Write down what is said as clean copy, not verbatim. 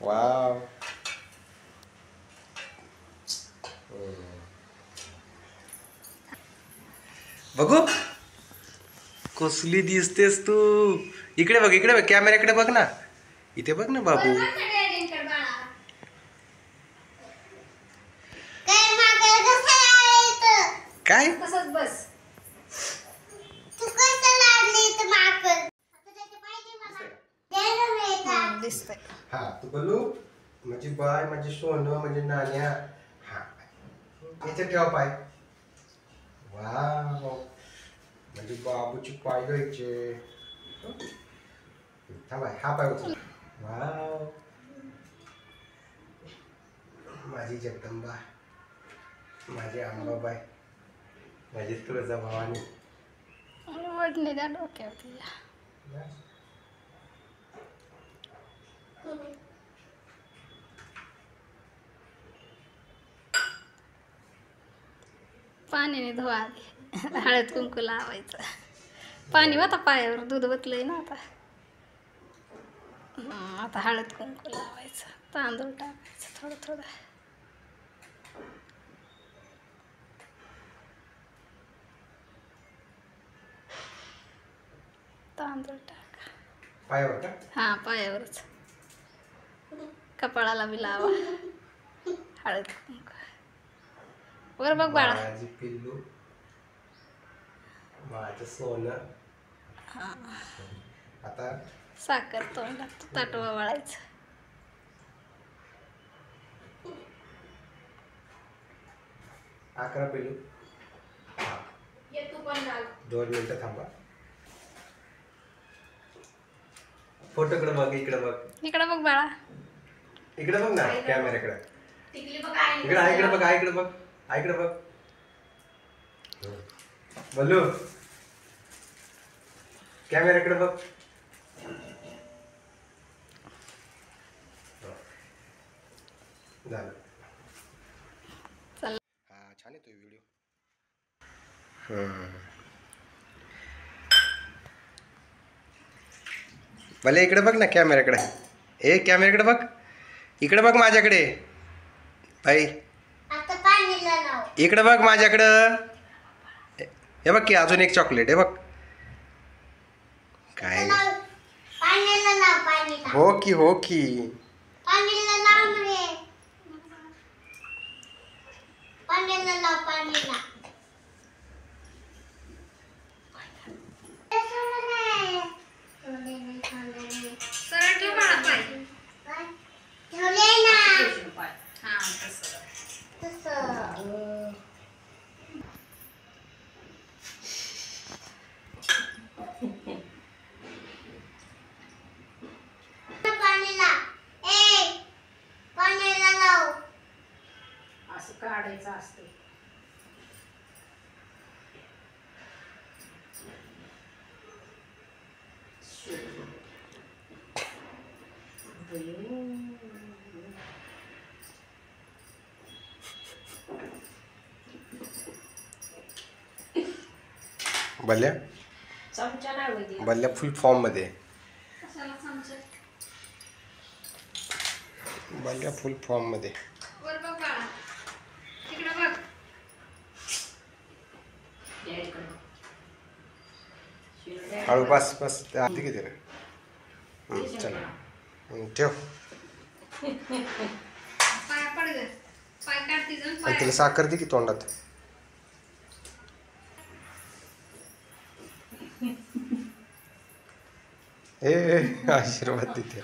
Wow. बघू कसली दिसतेस तू. इकडे बघ, इकडे बघ, कॅमेऱ्याकडे बघ ना. इथे बघ ना बाबू. काय बस दिसतंय. हा तू बोलू म्हणजे बाय म्हणजे सोनं म्हणजे नाण्या. हा याच्यात ठेवा पाय. वाव म्हणजे बाबूची पाय घ्यायचे. थांबाय हा पाय उचल. वाव माझी जगदंबा, माझी अंबाबाई, माझी तुळजाभवानी. वडणे द्या डोक्यावरती. पाण्याने धुवा आधी. हळद कुंकू लावायचं. पाणी होता पायावर, दूध ओतलंय ना आता. आता हळद कुंकू लावायचं. तांदूळ टाकायचं थोडं थोडं. तांदूळ टाका पायावर का? हा पायावरच. कपाळाला बी लावा हळद कुंकू. वर बघ बाळा. माझी पिल्लू, माझं सोनं. आता साखर तोंडात ताटवा वाळायचं. अकरा पिल्लू. 2 मिनिटं थांबा. फोटोकडे बघ, इकडे बघ. इकडं बघ बाळा. इकडे बघ ना कॅमेऱ्याकडे. इकडे आईकडे बघ, आईकडे बघ, आईकडे बघ. बोलू कॅमेऱ्याकडे बघ. झालं. चल. हा छान येतोय व्हिडिओ. भले इकडे बघ ना कॅमेऱ्याकडे. ए कॅमेऱ्याकडे बघ, इकडे बघ माझ्याकडे. बाई इकडे बघ माझ्याकडं. हे बघ की अजून एक चॉकलेट. हे बघ काय. हो की हो की. सरळ ठेव बाळा पाय. हा तसं. असं काढायचं असते. बल्ल्या चमचा नाही बल्ल्या फुल फॉर्म मध्ये. कशाला चमचा. बल्ल्या फुल फॉर्म मध्ये. वर बघ बाळा. तिकडं बघ. हळू बस बस आधी किती रे. चला ठेव. पाय पड ग. पाय काढती जण आणि पाय. तिला साखर दे की तोंडात. ए आशीर्वाद देते.